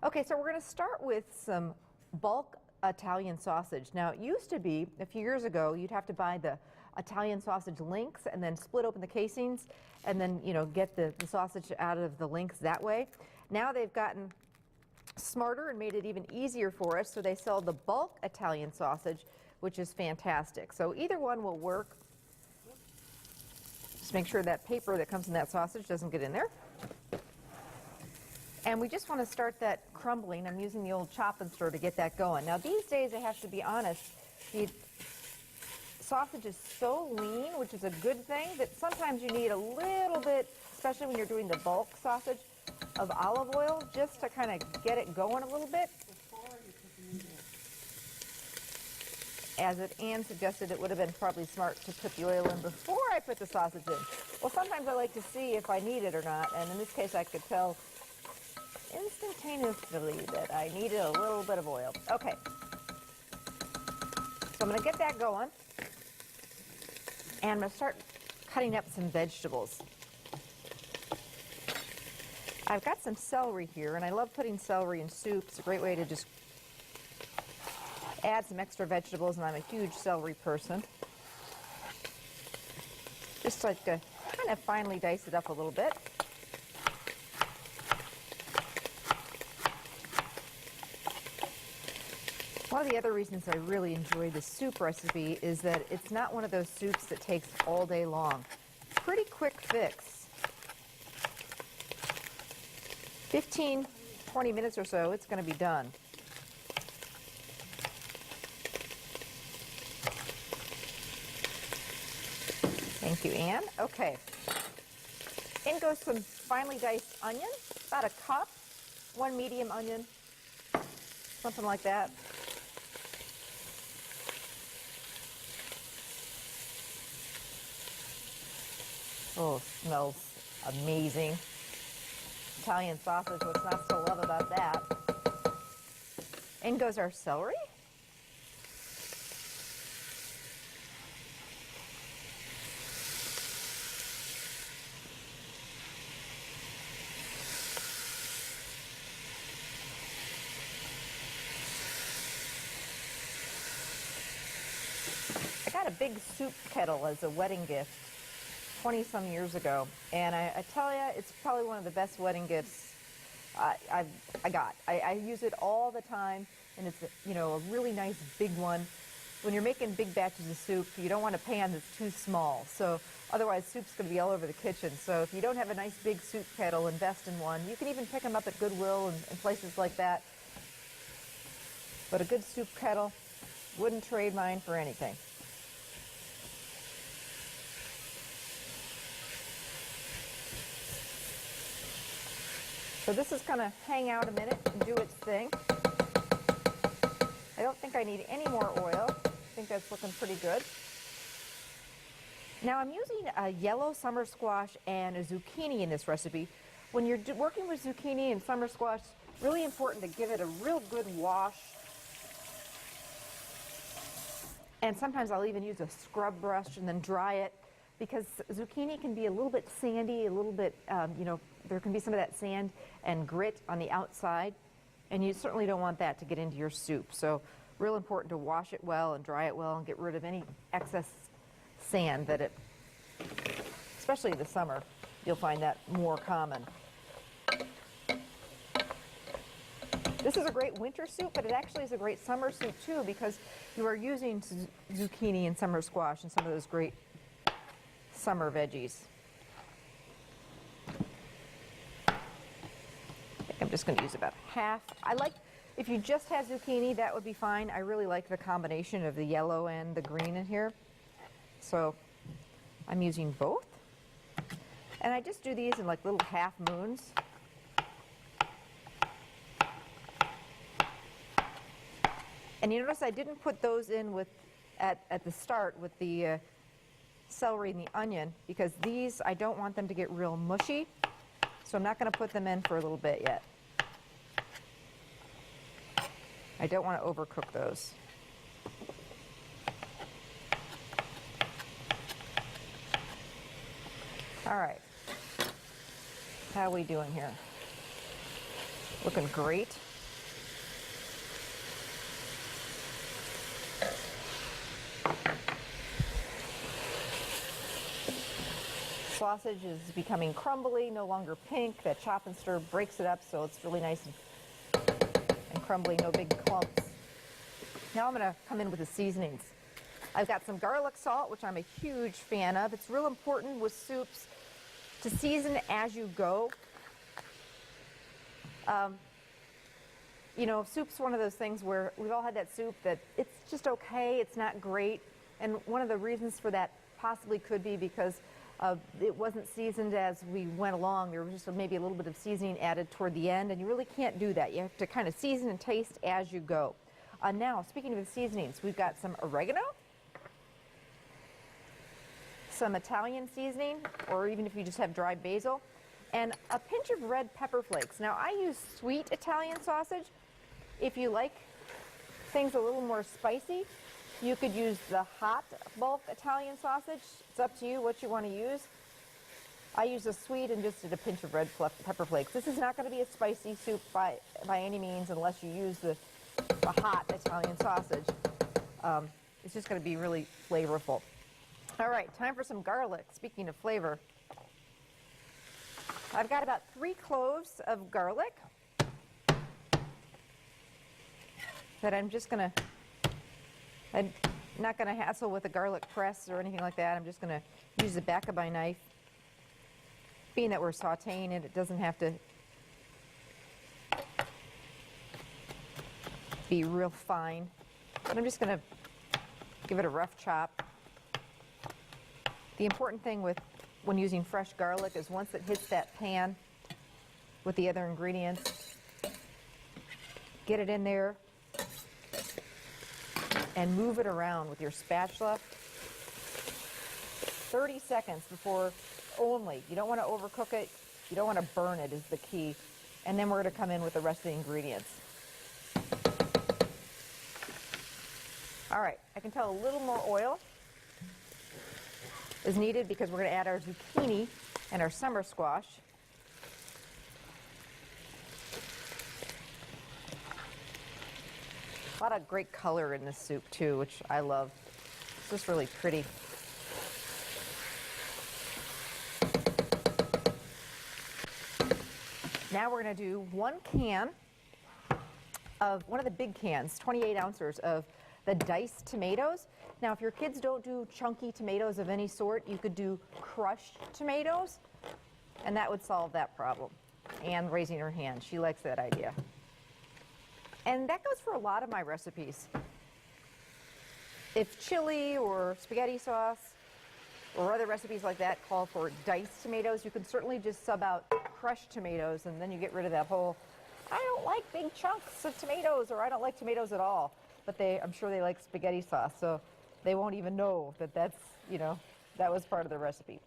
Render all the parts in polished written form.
Okay, so we're going to start with some bulk Italian sausage. Now, it used to be, a few years ago, you'd have to buy the Italian sausage links and then split open the casings and then, get the sausage out of the links that way. Now they've gotten smarter and made it even easier for us, so they sell the bulk Italian sausage, which is fantastic. So either one will work. Just make sure that paper that comes in that sausage doesn't get in there. And we just want to start that crumbling. I'm using the old chopping stir to get that going. Now these days, I have to be honest, the sausage is so lean, which is a good thing, that sometimes you need a little bit, especially when you're doing the bulk sausage, of olive oil just to kind of get it going a little bit. As Anne suggested, it would have been probably smart to put the oil in before I put the sausage in. Well, sometimes I like to see if I need it or not, and in this case I could tell instantaneously that I needed a little bit of oil. Okay, so I'm going to get that going, and I'm going to start cutting up some vegetables. I've got some celery here, and I love putting celery in soup. It's a great way to just add some extra vegetables, and I'm a huge celery person. Just like to kind of finely dice it up a little bit. One of the other reasons I really enjoy this soup recipe is that it's not one of those soups that takes all day long. Pretty quick fix. 15, 20 minutes or so, it's going to be done. Thank you, Anne. Okay. In goes some finely diced onion, about a cup, one medium onion, something like that. Oh, smells amazing. Italian sausage, what's not to love about that? In goes our celery. I got a big soup kettle as a wedding gift 20-some years ago, and I tell you, it's probably one of the best wedding gifts I got. I use it all the time, and it's a really nice big one. When you're making big batches of soup, you don't want a pan that's too small, so otherwise soup's going to be all over the kitchen. So if you don't have a nice big soup kettle, invest in one. You can even pick them up at Goodwill and places like that. But a good soup kettle, wouldn't trade mine for anything. So this is going to hang out a minute and do its thing. I don't think I need any more oil. I think that's looking pretty good. Now I'm using a yellow summer squash and a zucchini in this recipe. When you're working with zucchini and summer squash, really important to give it a real good wash. And sometimes I'll even use a scrub brush and then dry it, because zucchini can be a little bit sandy, a little bit, there can be some of that sand and grit on the outside, and you certainly don't want that to get into your soup. So real important to wash it well and dry it well and get rid of any excess sand that especially in the summer, you'll find that more common. This is a great winter soup, but it actually is a great summer soup too, because you are using zucchini and summer squash and some of those great summer veggies. I'm just going to use about half. If you just had zucchini, that would be fine. I really like the combination of the yellow and the green in here. So I'm using both. And I just do these in like little half moons. And you notice I didn't put those in at the start with the celery and the onion, because these, I don't want them to get real mushy. So I'm not going to put them in for a little bit yet. I don't want to overcook those. All right. How are we doing here? Looking great. Sausage is becoming crumbly, no longer pink. That chop and stir breaks it up, so it's really nice and crumbly, no big clumps. Now I'm going to come in with the seasonings. I've got some garlic salt, which I'm a huge fan of. It's real important with soups to season as you go. You know, soup's one of those things where we've all had that soup that it's just okay, it's not great. And one of the reasons for that possibly could be because it wasn't seasoned as we went along. There was just maybe a little bit of seasoning added toward the end, and you really can't do that. You have to kind of season and taste as you go. Now, speaking of the seasonings, we've got some oregano, some Italian seasoning, or even if you just have dry basil, and a pinch of red pepper flakes. Now, I use sweet Italian sausage. If you like things a little more spicy, you could use the hot bulk Italian sausage. It's up to you what you want to use. I use the sweet and just did a pinch of red pepper flakes. This is not going to be a spicy soup by any means unless you use the hot Italian sausage. It's just going to be really flavorful. All right, time for some garlic. Speaking of flavor, I've got about 3 cloves of garlic that I'm just going to, I'm not going to hassle with a garlic press or anything like that. I'm just going to use the back of my knife. Being that we're sauteing it, it doesn't have to be real fine. But I'm just going to give it a rough chop. The important thing when using fresh garlic is once it hits that pan with the other ingredients, get it in there and move it around with your spatula 30 seconds before only. You don't want to overcook it. You don't want to burn it is the key. And then we're going to come in with the rest of the ingredients. All right, I can tell a little more oil is needed because we're going to add our zucchini and our summer squash. A lot of great color in this soup too, which I love. It's just really pretty. Now we're going to do 1 can of one of the big cans, 28 ounces of the diced tomatoes. Now, if your kids don't do chunky tomatoes of any sort, you could do crushed tomatoes, and that would solve that problem. Anne raising her hand, she likes that idea. And that goes for a lot of my recipes. If chili or spaghetti sauce or other recipes like that call for diced tomatoes, you can certainly just sub out crushed tomatoes, and then you get rid of that whole, I don't like big chunks of tomatoes, or I don't like tomatoes at all. But I'm sure they like spaghetti sauce, so they won't even know that that's, you know, that was part of the recipe.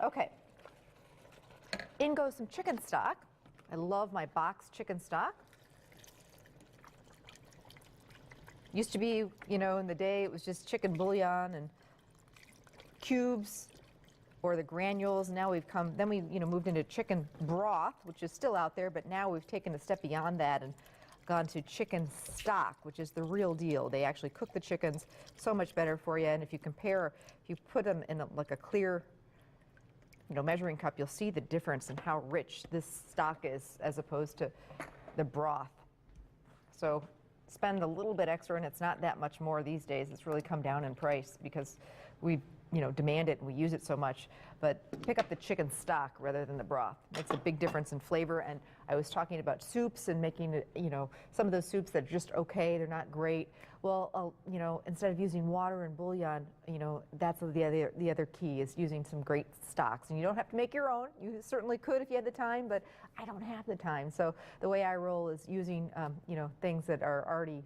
Okay. In goes some chicken stock. I love my box chicken stock. Used to be, you know, in the day it was just chicken bouillon and cubes or the granules. Now we've moved into chicken broth, which is still out there, but now we've taken a step beyond that and gone to chicken stock, which is the real deal. They actually cook the chickens so much better for you. And if you compare, if you put them in like a clear, you know, measuring cup, you'll see the difference in how rich this stock is as opposed to the broth. So spend a little bit extra, and it's not that much more these days. It's really come down in price because we, you know, demand it and we use it so much. But pick up the chicken stock rather than the broth. Makes a big difference in flavor. And I was talking about soups and making it, you know, some of those soups that are just okay, they're not great. Well, you know, instead of using water and bouillon, you know, that's the other key is using some great stocks. And you don't have to make your own. You certainly could if you had the time, but I don't have the time. So the way I roll is using, you know, things that are already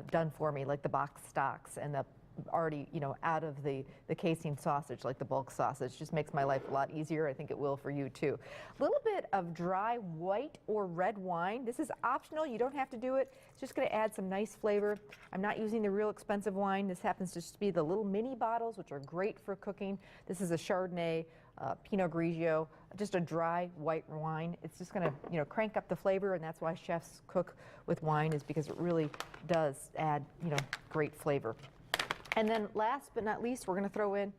done for me, like the box stocks and the already, you know, out of the casing sausage, like the bulk sausage. Just makes my life a lot easier. I think it will for you too. A little bit of dry white or red wine. This is optional. You don't have to do it. It's just going to add some nice flavor. I'm not using the real expensive wine. This happens to just be the little mini bottles, which are great for cooking. This is a Chardonnay Pinot Grigio, just a dry white wine. It's just going to, crank up the flavor, and that's why chefs cook with wine, is because it really does add, great flavor. And then last but not least, we're going to throw in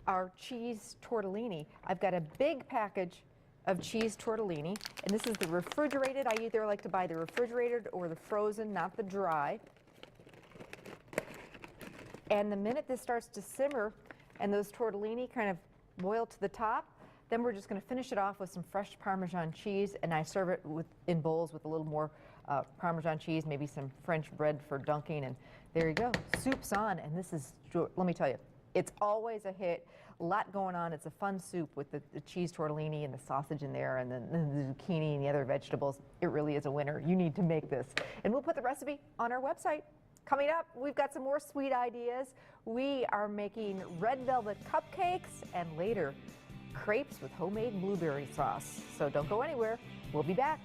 our cheese tortellini. I've got a big package of cheese tortellini, and this is the refrigerated. I either like to buy the refrigerated or the frozen, not the dry. And the minute this starts to simmer and those tortellini kind of boil to the top, then we're just going to finish it off with some fresh Parmesan cheese, and I serve it in bowls with a little more Parmesan cheese, maybe some French bread for dunking, and there you go. Soup's on, and this is, let me tell you, it's always a hit. A lot going on. It's a fun soup with the cheese tortellini and the sausage in there, and then the zucchini and the other vegetables. It really is a winner. You need to make this. And we'll put the recipe on our website. Coming up, we've got some more sweet ideas. We are making red velvet cupcakes, and later, crepes with homemade blueberry sauce. So don't go anywhere. We'll be back.